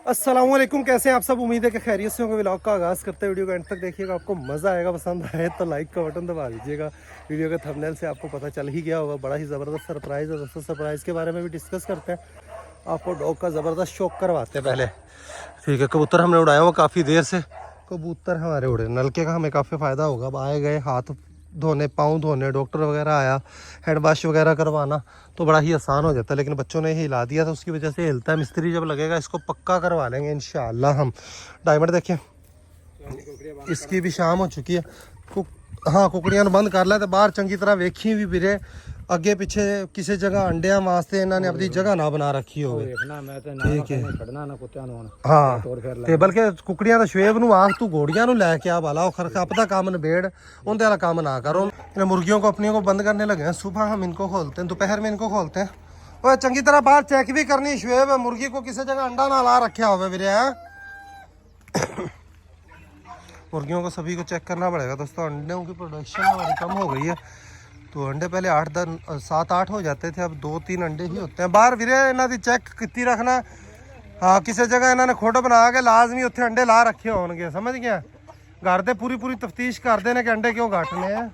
अस्सलामुअलैकुम, कैसे हैं आप सब। उम्मीद है कि खैरियत से होंगे। व्लॉग का आगाज़ करते हैं, वीडियो को एंड तक देखिएगा, आपको मज़ा आएगा। पसंद आए तो लाइक का बटन दबा दीजिएगा। वीडियो के थंबनेल से आपको पता चल ही गया होगा, बड़ा ही ज़बरदस्त सरप्राइज़ है दोस्तों। सरप्राइज़ के बारे में भी डिस्कस करते हैं, आपको डॉग का ज़बरदस्त शौक करवाते हैं पहले। ठीक है, कबूतर हमने उड़ाया हुआ काफ़ी देर से। कबूतर हमारे उड़े, नलके का हमें काफ़ी फ़ायदा होगा। अब आए गए हाथ धोने, पाँव धोने, डॉक्टर वगैरह आया, हैंड वॉश वगैरह करवाना तो बड़ा ही आसान हो जाता है। लेकिन बच्चों ने हिला दिया तो उसकी वजह से हिलता है। मिस्त्री जब लगेगा इसको पक्का करवा लेंगे इंशाल्लाह हम। डायमंड देखें, इसकी भी शाम हो चुकी है। हाँ, कुकड़ियां बंद कर लै, बाहर चंगी तरह वेखी भी वीरे, अगे पिछे किसी जगह अंडिया वास्ते इन्होंने अपनी जगह ना बना रखी हो। ठीक है, हाँ, ते बल्कि कुकड़ियां तो शुएब नूं आख तू घोड़ियां नूं लैके आ वाला अपना काम निबेड़, उनके वाला काम ना करो। मुर्गियों को अपनी को बंद करने लगे हैं। सुबह हम इनको खोलते हैं, दोपहर में इनको खोलते हैं। और चंगी तरह बाहर चेक भी करनी शुएब, मुर्गी को किसी जगह अंडा ना ला रखा हो वीरे। मुर्गियों को सभी को चेक करना पड़ेगा दोस्तों। अंडों की प्रोडक्शन हमारी कम हो गई है, तो अंडे पहले 7-8 हो जाते थे, अब 2-3 अंडे ही होते हैं। बाहर वीरे इन्हों की चेक कितनी रखना। हाँ, किसी जगह इन्होंने खुड बना के लाजमी उत्थे अंडे ला रखे होंगे, समझ गया। घर से पूरी तफ्तीश करते हैं कि अंडे क्यों घटने हैं।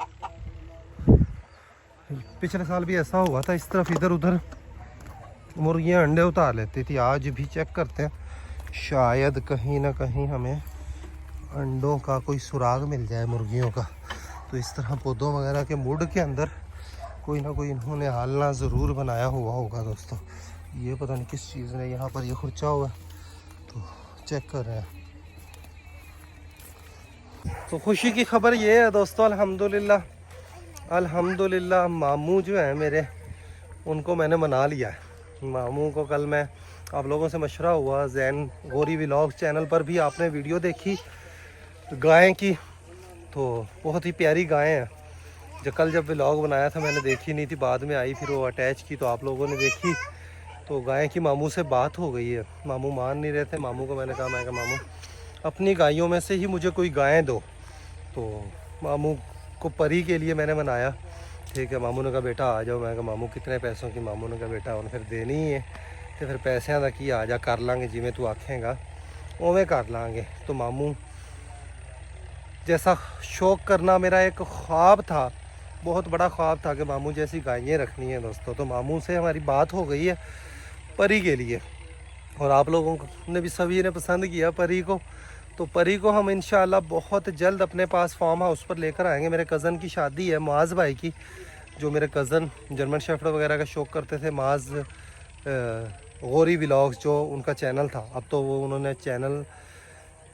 पिछले साल भी ऐसा हुआ था, इस तरफ इधर उधर मुर्गियाँ अंडे उतार लेती थी। आज भी चेक करते हैं, शायद कहीं ना कहीं हमें अंडों का कोई सुराग मिल जाए मुर्गियों का। तो इस तरह पौधों वगैरह के मुड के अंदर कोई ना कोई इन्होंने हालना ज़रूर बनाया हुआ होगा दोस्तों। ये पता नहीं किस चीज़ ने यहाँ पर ये खुर्चा हुआ, तो चेक कर रहे हैं। तो खुशी की खबर ये है दोस्तों, अल्हम्दुलिल्लाह मामू जो है मेरे, उनको मैंने मना लिया है। मामू को कल मैं, आप लोगों से मशवरा हुआ, जैन गोरी व्लॉग चैनल पर भी आपने वीडियो देखी गाय की, तो बहुत ही प्यारी गाय है। जो कल जब व्लॉग बनाया था मैंने देखी नहीं थी, बाद में आई, फिर वो अटैच की तो आप लोगों ने देखी। तो गाय की मामू से बात हो गई है, मामू मान नहीं रहे थे। मामू को मैंने कहा, मैं कहा मामू अपनी गायों में से ही मुझे कोई गायें दो। तो मामू को परी के लिए मैंने मनाया। ठीक है, मामू ने कहा बेटा आ जाओ। मैं कहा मामू कितने पैसों की। मामू ने कहा बेटा उन्हें फिर देनी ही है, तो फिर पैसों का की, आ जा कर लाँगे, जिमें तू आखेगा उवें कर लाँगे। तो मामू जैसा शौक़ करना मेरा एक ख्वाब था, बहुत बड़ा ख्वाब था कि मामू जैसी गायें रखनी है दोस्तों। तो मामू से हमारी बात हो गई है परी के लिए, और आप लोगों ने भी सभी ने पसंद किया परी को। तो परी को हम इंशाल्लाह बहुत जल्द अपने पास फार्म हाउस पर लेकर आएंगे। मेरे कज़न की शादी है, मुआज़ भाई की, जो मेरे कज़न जर्मन शेफर्ड वगैरह का शौक़ करते थे। मुआज़ गौरी व्लॉग्स जो उनका चैनल था, अब तो वो उन्होंने चैनल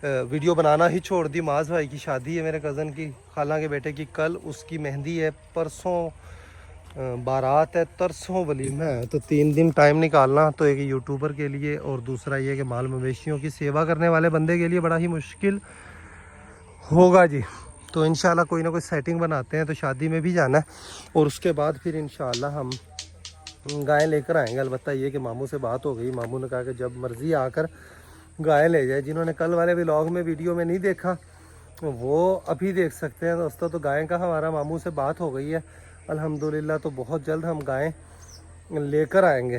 वीडियो बनाना ही छोड़ दी। मुआज़ भाई की शादी है मेरे कज़न की खाला के बेटे की, कल उसकी मेहंदी है, परसों बारात है, तरसों वलीमा है। तो 3 दिन टाइम निकालना तो एक यूट्यूबर के लिए, और दूसरा ये कि माल मवेशियों की सेवा करने वाले बंदे के लिए बड़ा ही मुश्किल होगा जी। तो इंशाल्लाह कोई ना कोई सेटिंग बनाते हैं, तो शादी में भी जाना है, और उसके बाद फिर इंशाल्लाह हम गाय लेकर आएंगे। अलबत्ता ये कि मामू से बात हो गई, मामू ने कहा कि जब मर्ज़ी आकर गाय ले जाए। जिन्होंने कल वाले व्लॉग में वीडियो में नहीं देखा वो अभी देख सकते हैं दोस्तों। तो गाय का हमारा मामू से बात हो गई है अल्हम्दुलिल्लाह, तो बहुत जल्द हम गाय लेकर आएंगे।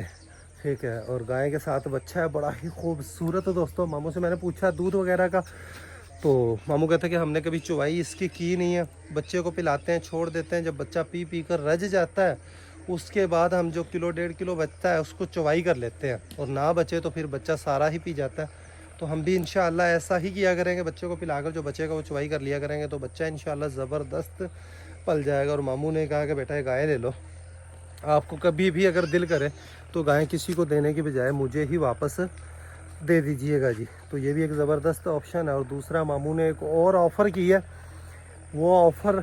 ठीक है, और गाय के साथ बच्चा है बड़ा ही खूबसूरत दोस्तों। मामू से मैंने पूछा दूध वगैरह का, तो मामू कहते हैं कि हमने कभी चुवाई इसकी की नहीं है। बच्चे को पिलाते हैं, छोड़ देते हैं, जब बच्चा पी पी कर रज जाता है उसके बाद हम जो 1-1.5 किलो बचता है उसको चुवाई कर लेते हैं, और ना बचे तो फिर बच्चा सारा ही पी जाता है। तो हम भी इंशाल्लाह ऐसा ही किया करेंगे, बच्चे को पिलाकर जो बचेगा वो चुवाई कर लिया करेंगे, तो बच्चा इंशाल्लाह ज़बरदस्त पल जाएगा। और मामू ने कहा कि बेटा ये गाय ले लो, आपको कभी भी अगर दिल करे तो गाय किसी को देने की बजाय मुझे ही वापस दे दीजिएगा जी। तो ये भी एक ज़बरदस्त ऑप्शन है। और दूसरा मामू ने एक और ऑफ़र की है, वो ऑफ़र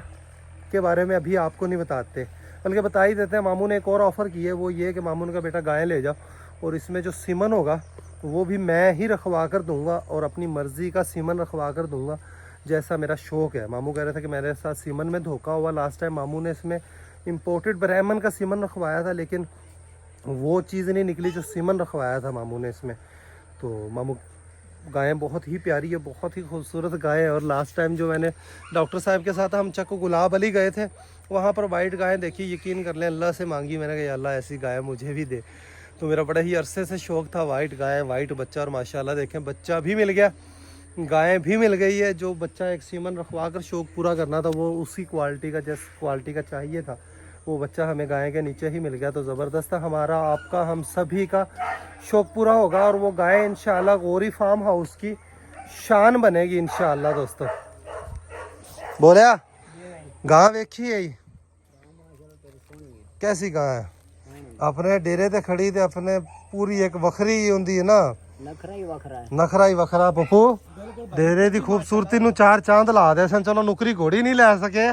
के बारे में अभी आपको नहीं बताते, बल्कि बता ही देते हैं। मामू ने एक और ऑफ़र की है, वो ये कि मामू ने कहा बेटा गाय ले जाओ, और इसमें जो सीमन होगा वो भी मैं ही रखवा कर दूंगा, और अपनी मर्ज़ी का सीमन रखवा कर दूंगा जैसा मेरा शौक़ है। मामू कह रहे थे कि मेरे साथ सीमन में धोखा हुआ, लास्ट टाइम मामू ने इसमें इंपोर्टेड ब्राह्मण का सीमन रखवाया था, लेकिन वो चीज़ नहीं निकली जो सीमन रखवाया था मामू ने इसमें। तो मामू गायें बहुत ही प्यारी है, बहुत ही खूबसूरत गाय है। और लास्ट टाइम जो मैंने डॉक्टर साहब के साथ हम चक्को गुलाब अली गए थे, वहाँ पर वाइट गायें देखी, यकीन कर लें अल्लाह से मांगी मैंने कि अल्लाह ऐसी गाय मुझे भी दे। तो मेरा बड़ा ही अरसे से शौक़ था वाइट गाय, वाइट बच्चा, और माशाल्लाह देखें बच्चा भी मिल गया, गाय भी मिल गई है। जो बच्चा एक सीमन रखवा कर शौक़ पूरा करना था वो उसी क्वालिटी का, जिस क्वालिटी का चाहिए था, वो बच्चा हमें गाय के नीचे ही मिल गया। तो ज़बरदस्त हमारा, आपका, हम सभी का शौक़ पूरा होगा और वो गाय इंशाल्लाह गौरी फार्म हाउस की शान बनेगी इंशाल्लाह। दोस्तों बोलिया गाय वेखी है कैसी गाय है, अपने डेरे ते खड़ी ते अपने पूरी एक वखरी होंदी है ना, नखरा ही वखरा पप्पू। डेरे दी खूबसूरती नु चार चांद ला दे सन। चलो नुकरी घोड़ी नहीं लै सके,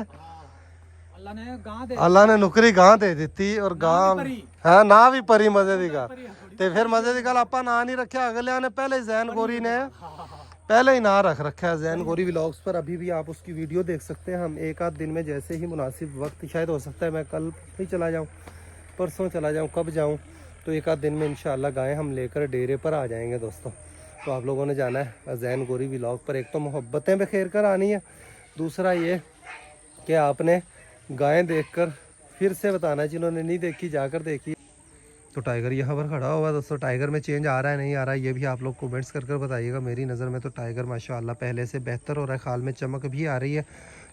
अल्लाह ने नुकरी गां दे दी और गां है ना भी परी मजे दी गल। ते फिर मजे दी गल आपां ना नहीं रखा, अगलिया ने पहले जैन गोरी ने पहले ही ना रख रखा है। जैन गोरी व्लॉग्स पर अभी भी आप उसकी वीडियो देख सकते हैं। हम एक आध दिन में जैसे ही मुनासिब वक्त, शायद हो सकता है मैं कल ही चला जाऊँ, परसों चला जाऊँ, कब जाऊँ, तो एक आध दिन में इंशाल्लाह गाय हम लेकर डेरे पर आ जाएंगे दोस्तों। तो आप लोगों ने जाना है जैन गोरी व्लॉग पर। एक तो मोहब्बतें बिखेर कर आनी है, दूसरा ये कि आपने गायें देखकर फिर से बताना है, जिन्होंने नहीं देखी जाकर देखी। तो टाइगर यहाँ पर खड़ा हुआ है दोस्तों। टाइगर में चेंज आ रहा है नहीं आ रहा है ये भी आप लोग कमेंट्स कर बताइएगा। मेरी नज़र में तो टाइगर माशाल्लाह पहले से बेहतर हो रहा है, खाल में चमक भी आ रही है।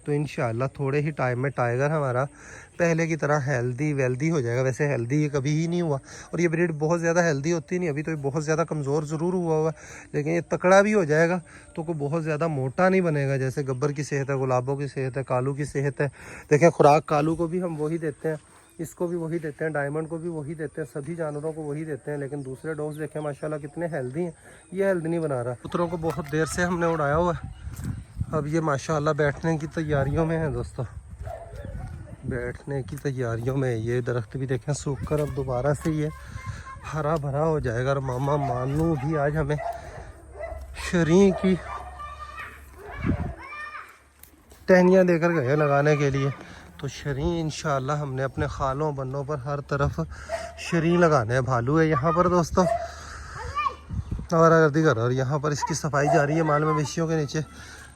तो इंशाल्लाह थोड़े ही टाइम में टाइगर हमारा पहले की तरह हेल्दी वेल्दी हो जाएगा। वैसे हेल्दी ये कभी ही नहीं हुआ, और ये ब्रीड बहुत ज़्यादा हेल्दी होती नहीं, अभी तो ये बहुत ज़्यादा कमज़ोर ज़रूर हुआ है, लेकिन ये तकड़ा भी हो जाएगा तो कोई बहुत ज़्यादा मोटा नहीं बनेगा। जैसे गब्बर की सेहत है, गुलाबों की सेहत है, कालू की सेहत है। देखें खुराक कालू को भी हम वही देते हैं, इसको भी वही देते हैं, डायमंड को भी वही देते हैं, सभी जानवरों को वही देते हैं। लेकिन दूसरे डॉग्स देखें माशाल्लाह कितने हेल्दी हैं, ये हेल्दी नहीं बना रहा। पुत्रों को बहुत देर से हमने उड़ाया हुआ है, अब ये माशाल्लाह बैठने की तैयारियों में है दोस्तों, बैठने की तैयारियों में। ये दरख्त भी देखें सूख कर अब दोबारा से ये हरा भरा हो जाएगा। और मामा मानू भी आज हमें शरीं की टहनियाँ देकर गए लगाने के लिए। तो शरीं इंशाल्लाह हमने अपने खालों बन्नों पर हर तरफ शरीं लगाने हैं। भालू है यहाँ पर दोस्तों, आवारागर्दी कर रहा है, और यहाँ पर इसकी सफाई जारी है माल मवेशियों के नीचे।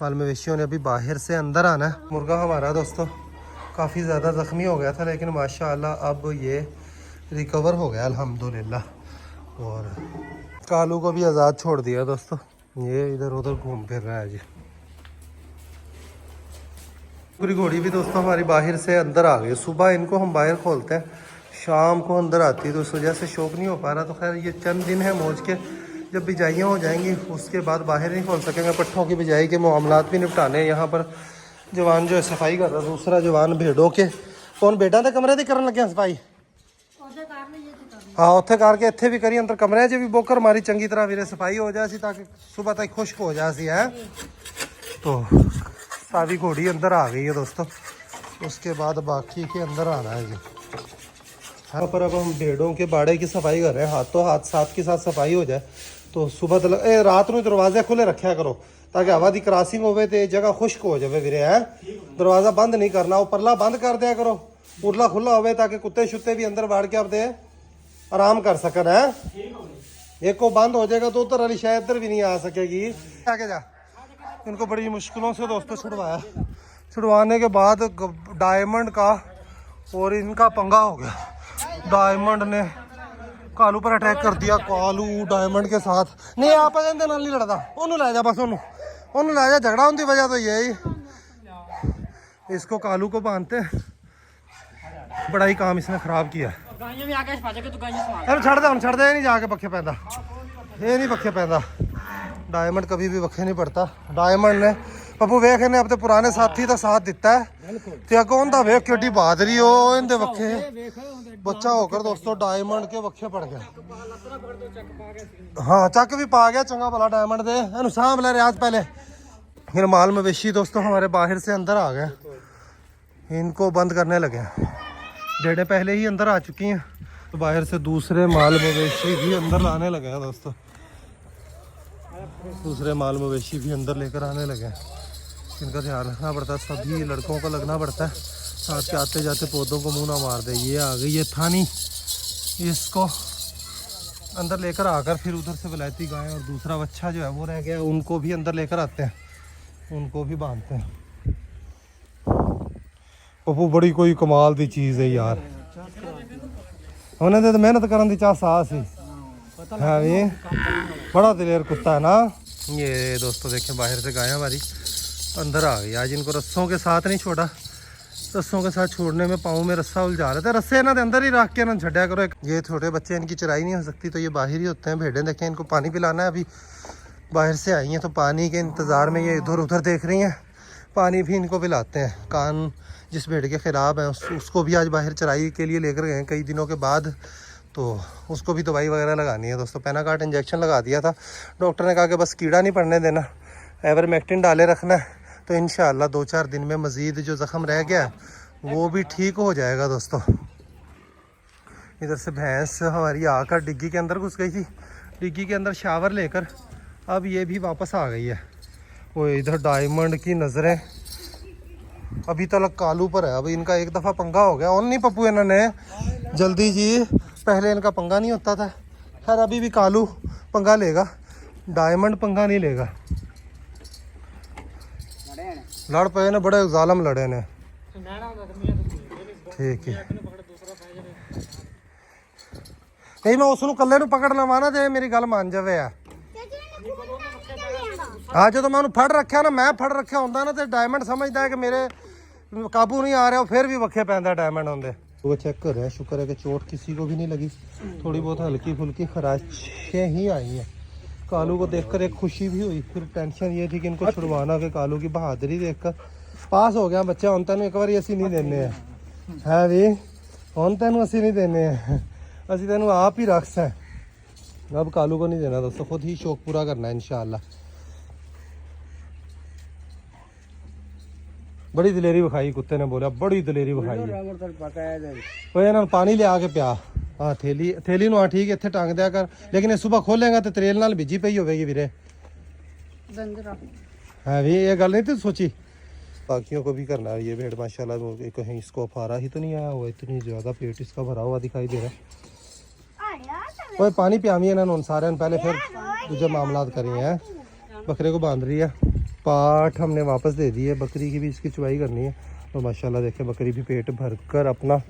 माल मवेशियों ने अभी बाहर से अंदर आना है। मुर्गा हमारा दोस्तों काफ़ी ज़्यादा ज़ख्मी हो गया था, लेकिन माशाल्लाह अब ये रिकवर हो गया अल्हम्दुलिल्लाह। और कालू को भी आज़ाद छोड़ दिया दोस्तों, ये इधर उधर घूम फिर रहा है जी। पूरी घोड़ी भी दोस्तों हमारी बाहर से अंदर आ गई। सुबह इनको हम बाहर खोलते हैं, शाम को अंदर आती है, तो उस वजह से शौक नहीं हो पा रहा। तो खैर ये चंद दिन है मौज के, जब बिजाइयाँ हो जाएंगी उसके बाद बाहर नहीं खोल सकेंगे। पट्ठों की बिजाई के मामलात भी निपटाने। यहाँ पर जवान जो है सफाई कर रहा है, दूसरा जवान भेड़ों के कौन बेटा के कमरे की करन लगे सफाई। हाँ उत्थे करके इत्थे भी करी, अंदर कमरे च भी बोकर मारी चंगी तरह वीरे सफाई हो जाए ताकि सुबह तक खुश्क हो जाए है। तो सारी घोड़ी अंदर आ गई है दोस्तों, उसके बाद बाकी के अंदर आना है जी। यहाँ पर अब हम भेड़ों के बाड़े की सफाई कर रहे हैं, हाथों हाथ साथ के साथ सफाई हो जाए। तो सुबह तक रात में दरवाजे खुले रखा करो ताकि हवा की क्रॉसिंग हो जगह खुश्क हो जाए वीरे है। दरवाजा बंद नहीं करना, उपरला बंद कर दिया करो, उरला खुला हो ताकि कुत्ते शुत्ते भी अंदर बाढ़ के अपने आराम कर सकन है। एक को बंद हो जाएगा तो उधर वाली शायद इधर भी नहीं आ सकेगी। आगे जा, इनको बड़ी मुश्किलों से दोस्तों छुड़वाया, छुड़वाने के बाद डायमंड का और इनका पंगा हो गया। डायमंड ने कालू पर अटैक कर दिया। कालू डायमंड के साथ नहीं आप नहीं लड़ता, ओनू लै जा, बस ओनू लै जा, झगड़ा उनकी वजह तो यही। इसको कालू को बांधते, बड़ा ही काम इसने खराब किया। छड़ दे नहीं जाके पखे पैदा, ये नहीं पखे पैदा। डायमंड कभी भी पखे नहीं पड़ता। डायमंड ने पप्पू वेख ने अपने पुराने साथी का साथ दिता है ते अगों उनका वेख केडी बहादुरी हो इनके वखे बच्चा होकर दोस्तों डायमंड के वखे पड़ गया। हाँ चक भी पा गया चंगा भला डायमंड दे, इनू सांभ ले रियाज पहले। फिर माल मवेशी दोस्तों हमारे बाहर से अंदर आ गए, इनको बंद करने लगे। डेढ़े पहले ही अंदर आ चुकी हैं, तो बाहर से दूसरे माल मवेशी भी अंदर लाने लगे हैं दोस्तों। दूसरे माल मवेशी भी अंदर लेकर आने लगे हैं। इनका ध्यान रखना पड़ता है, सभी लड़कों को लगना पड़ता है साथ के, आते जाते पौधों को मुंह ना मार दे। ये आ गई है थानी, इसको अंदर लेकर आकर फिर उधर से विलायती गाय और दूसरा बच्चा जो है वो रह गया, उनको भी अंदर लेकर आते हैं, उनको भी बांधते हैं। पप्पू बड़ी कोई कमाल की चीज़ है यार। उन्हें तो मेहनत करने की चाह सा सी है भी बड़ा दिलेर कुत्ता है ना ये। दोस्तों देखें बाहर से गाय हमारी अंदर आ गई। आज इनको रस्सों के साथ नहीं छोड़ा, रस्सों के साथ छोड़ने में पाँव में रस्सा उलझा रहे थे। रस्से इन्होंने अंदर ही रख के ना छड्या करो। ये छोटे बच्चे इनकी चराई नहीं हो सकती तो ये बाहर ही होते हैं। भेड़ें देखें इनको पानी पिलाना है, अभी बाहर से आई हैं तो पानी के इंतज़ार में ये इधर उधर देख रही हैं। पानी भी इनको पिलाते हैं। कान जिस भेड़ के ख़राब है उसको भी आज बाहर चराई के लिए लेकर गए हैं कई दिनों के बाद, तो उसको भी दवाई वगैरह लगानी है दोस्तों। पेनाकार्ट इंजेक्शन लगा दिया था, डॉक्टर ने कहा कि बस कीड़ा नहीं पड़ने देना, एवरमेक्टिन डाले रखना है, तो इंशाल्लाह 2-4 दिन में मज़ीद जो ज़ख़म रह गया वो भी ठीक हो जाएगा दोस्तों। इधर से भैंस हमारी आकर डिग्गी के अंदर घुस गई थी, डिग्गी के अंदर शावर लेकर अब ये भी वापस आ गई है। वो इधर डायमंड की नज़रें अभी तक कालू पर है। अभी इनका एक दफ़ा पंगा हो गया और नहीं पप्पू इन्होंने जल्दी जी, पहले इनका पंगा नहीं होता था। खैर अभी भी कालू पंगा लेगा, डायमंड पंगा नहीं लेगा। लड़ पे ने बड़े जालम लड़े ने, ठीक है नहीं मैं उसनों कल्ले नूं पकड़ लवां ना ते मेरी गल मान जावे आ। हाँ जो मैं फड़ रखा ना, मैं फड़ रखा होंदा ना तो डायमंड समझदा है कि मेरे काबू नहीं आ रहा, फिर भी वखे पैंदा डायमंड होंदे। वो चेक कर रहे हैं, शुक्र है कि चोट किसी को भी नहीं लगी, थोड़ी बहुत हल्की फुल्की खराशें ही आई हैं। कालू को देखकर एक खुशी भी हुई, फिर टेंशन ये थी कि इनको छुड़वाना, कि कालू की बहादुरी देखकर पास हो गया बच्चा। हम तेन एक बार असी नहीं देने है भी, हम तेन असी नहीं देने हैं, असी तेन आप ही रख सैं। अब कालू को नहीं देना दोस्तों, खुद ही शौक पूरा करना है इंशाअल्लाह। बड़ी दलेरी विखाई कुत्ते ने, बोला बड़ी दलेरी विखाई है। पानी ले आके पिया, हाँ थैली नु, हाँ ठीक है इत्थे टांग दिया कर, लेकिन सुबह खोलेगा तो त्रेल नाल भिजी पई होगी वीरे। है भी ये गल नहीं थी सोची। बाकियों को भी करना है। ये भेड़ माशाल्लाह कहीं इसको फारा ही तो नहीं आया हुआ, इतनी ज़्यादा पेट इसका भरा हुआ दिखाई दे रहा है। कोई पानी पियावी इन्होंने सारे पहले, फिर दूसरे मामला करें हैं। बकरे को बांध रही है, पाठ हमने वापस दे दी है, बकरी की भी इसकी चुवाई करनी है। तो माशाल्लाह देखें बकरी भी पेट भर कर अपना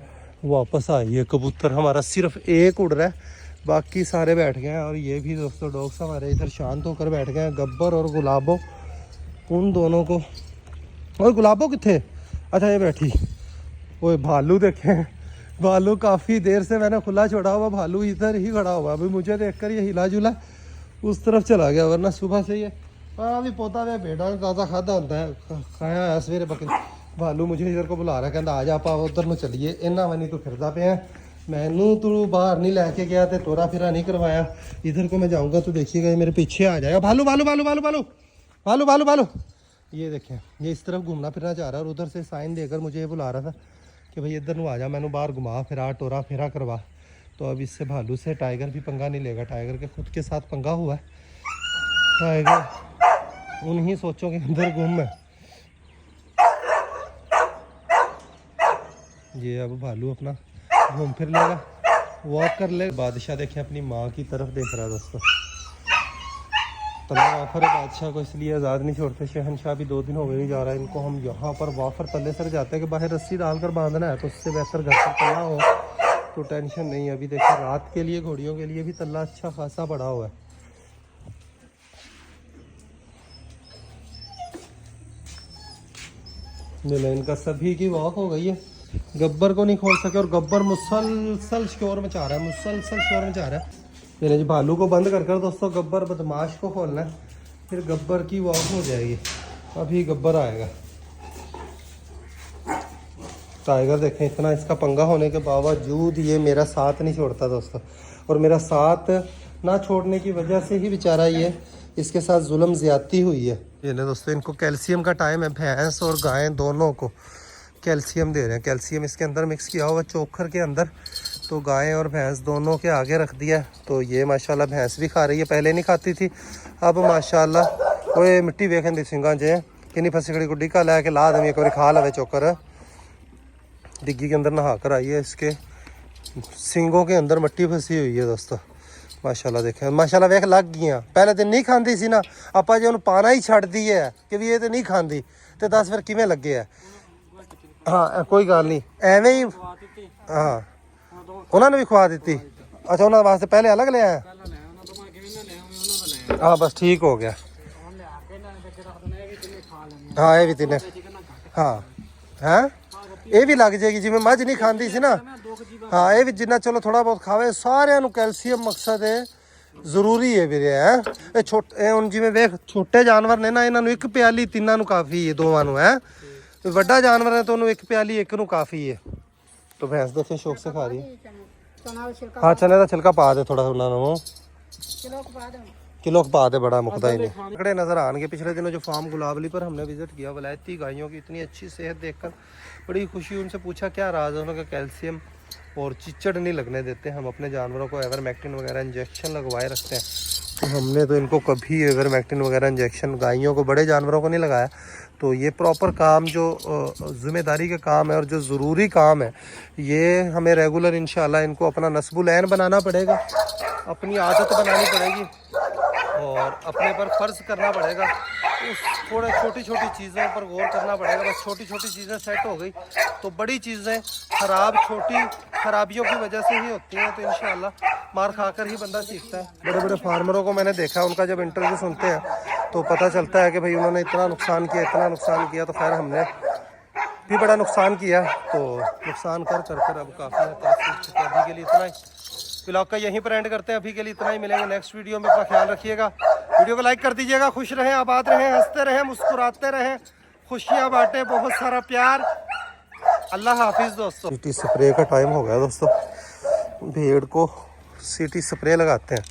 वापस आई है। कबूतर हमारा सिर्फ एक उड़ रहा है, बाकी सारे बैठ गए हैं। और ये भी दोस्तों डॉग्स हमारे इधर शांत होकर बैठ गए हैं, गब्बर और गुलाबो, उन दोनों को। और गुलाबो कितने, अच्छा ये बैठी। वो भालू देखें, भालू काफ़ी देर से मैंने खुला छोड़ा हुआ, भालू इधर ही खड़ा हुआ। अभी मुझे देखकर ये हिला जुला उस तरफ चला गया, वरना सुबह से ये अभी पोता वे भेड़ा ताज़ा खादा होता है, खाया है सवेरे बकरी। भालू मुझे इधर को बुला रहा है, कहता आ जा पा उधर में चलिए, इन्ना वनी तो फिरदा पे है, मैनू तू बाहर नहीं लैके गया तो तोरा फिरा नहीं करवाया, इधर को मैं जाऊँगा तो देखिएगा मेरे पीछे आ जाएगा। भालू भालू भालू भालू भालू भालू भालू भालू, ये देखें ये इस तरफ घूमना फिरना चाह रहा है, और उधर से साइन देकर मुझे ये बुला रहा था कि भाई इधर आ जा, मैंने बाहर घुमा फिरा टोरा फिरा करवा। तो अब इससे भालू से टाइगर भी पंगा नहीं लेगा, टाइगर के खुद के साथ पंगा हुआ है। टाइगर उन्हीं सोचों के अंदर गुम है। ये अब भालू अपना घूम फिर लेगा, वॉक कर ले। बादशाह देखें अपनी माँ की तरफ देख रहा है दोस्तों। तला वाफर है बादशाह को इसलिए आज़ाद नहीं छोड़ते। शहनशाह भी 2 दिन हो गए नहीं जा रहा है, इनको हम यहाँ पर वाफर तले सर जाते हैं कि बाहर रस्सी डालकर बांधना है, तो उससे बेहतर घर पर तला हो तो टेंशन नहीं है। अभी देखिए रात के लिए घोड़ियों के लिए भी तल्ला अच्छा खासा बड़ा हुआ है। इनका सभी की वॉक हो गई है, गब्बर को नहीं खोल सके, और गब्बर मुसलसल शोर मचा रहा है, मुसलसल शोर मचा रहा है। मैंने जी भालू को बंद कर दोस्तों गब्बर बदमाश को खोलना है, फिर गब्बर की वॉक हो जाएगी। अभी गब्बर आएगा। टाइगर देखें इतना इसका पंगा होने के बावजूद ये मेरा साथ नहीं छोड़ता दोस्तों, और मेरा साथ ना छोड़ने की वजह से ही बेचारा ये इसके साथ जुल्म ज़्यादती हुई है। ये ना दोस्तों इनको कैल्शियम का टाइम है, भैंस और गाय दोनों को कैल्शियम दे रहे हैं। कैल्शियम इसके अंदर मिक्स किया हुआ चोकर के अंदर, तो गाय और भैंस दोनों के आगे रख दिया है। तो ये माशाल्लाह भैंस भी खा रही है, पहले नहीं खाती थी, अब माशाल्लाह। वो मिट्टी वेखन दी सिंगा जे कि फसी खड़ी गुड्डी का लैके ला दें, एक बार खा लवे चोकर। डिग्गी के अंदर नहा कर आई है, इसके सिंगों के अंदर मिट्टी फंसी हुई है दोस्तों। माशाल्लाह देखें माशाल्लाह वेख लग गई। पहले दिन नहीं खाती सी ना, आपा जो पाना ही छड़ दी है कि भी ये तो नहीं खाती, तो दस फिर किमें लगे है। हाँ कोई गल नहीं एवें ही, हाँ उन्होंने भी खुआ दी? अच्छा उन्होंने वास्ते पहले अलग ले आया? हाँ बस ठीक हो गया। हाँ ये भी तीन हाँ है ये भी लग जाएगी जिमें मझ नहीं खाती सी ना। हाँ ये भी जिन्ना चलो थोड़ा बहुत खावे सारे कैल्शियम मकसद है ਜ਼ਰੂਰੀ ਹੈ ਵੀਰੇ ਹੈ। ਇਹ ਛੋਟੇ ਹੁਣ ਜਿਵੇਂ ਵੇਖ ਛੋਟੇ ਜਾਨਵਰ ਨੇ ਨਾ ਇਹਨਾਂ ਨੂੰ ਇੱਕ ਪਿਆਲੀ ਤਿੰਨਾਂ ਨੂੰ ਕਾਫੀ ਹੈ ਦੋਵਾਂ ਨੂੰ ਹੈ। ਵੱਡਾ ਜਾਨਵਰ ਹੈ ਤਾਂ ਉਹਨੂੰ ਇੱਕ ਪਿਆਲੀ ਇੱਕ ਨੂੰ ਕਾਫੀ ਹੈ। तो भैंस देखे शौक से खा रही है। हाँ चने का छिलका पा दे थोड़ा उन्होंने किलो पा दे बड़ा मुकदा ही नहीं। खड़े नजर आएंगे पिछले दिनों जो फार्म गुलाबली पर हमने विजिट किया वलायती गायों की इतनी अच्छी सेहत देखकर बड़ी खुशी। उनसे पूछा क्या राज है उनका कैल्शियम और चिचड़ नहीं लगने देते। हम अपने जानवरों को एवरमेक्टिन वगैरह इंजेक्शन लगवाए रखते हैं। तो हमने तो इनको कभी एवरमेक्टिन वगैरह इंजेक्शन गायों को बड़े जानवरों को नहीं लगाया। तो ये प्रॉपर काम जो ज़िम्मेदारी का काम है और जो ज़रूरी काम है ये हमें रेगुलर इंशाल्लाह इनको अपना नस्बुल ऐन बनाना पड़ेगा, अपनी आदत बनानी पड़ेगी और अपने पर फ़र्ज़ करना पड़ेगा। उस थोड़े छोटी छोटी चीज़ों पर गौर करना पड़ेगा। बस छोटी छोटी चीज़ें सेट हो गई तो बड़ी चीज़ें छोटी खराबियों की वजह से ही होती हैं। तो इंशाल्लाह मार खाकर ही बंदा सीखता है। बड़े बड़े फार्मरों को मैंने देखा उनका जब इंटरव्यू सुनते हैं तो पता चलता है कि भाई उन्होंने इतना नुकसान किया तो खैर हमने भी बड़ा नुकसान किया। तो नुकसान कर अब काफ़ी है। अभी के लिए इतना ही ब्लॉग का यहीं पर एंड करते हैं। अभी के लिए इतना ही, मिलेंगे नेक्स्ट वीडियो में। अपना ख्याल रखिएगा, वीडियो को लाइक कर दीजिएगा। खुश रहें, आबाद रहें, हंसते रहें, मुस्कुराते रहें, खुशियाँ बांटें, बहुत सारा प्यार। अल्लाह हाफिज़ दोस्तों। सीटी स्प्रे का टाइम हो गया दोस्तों, भेड़ को सीटी स्प्रे लगाते हैं।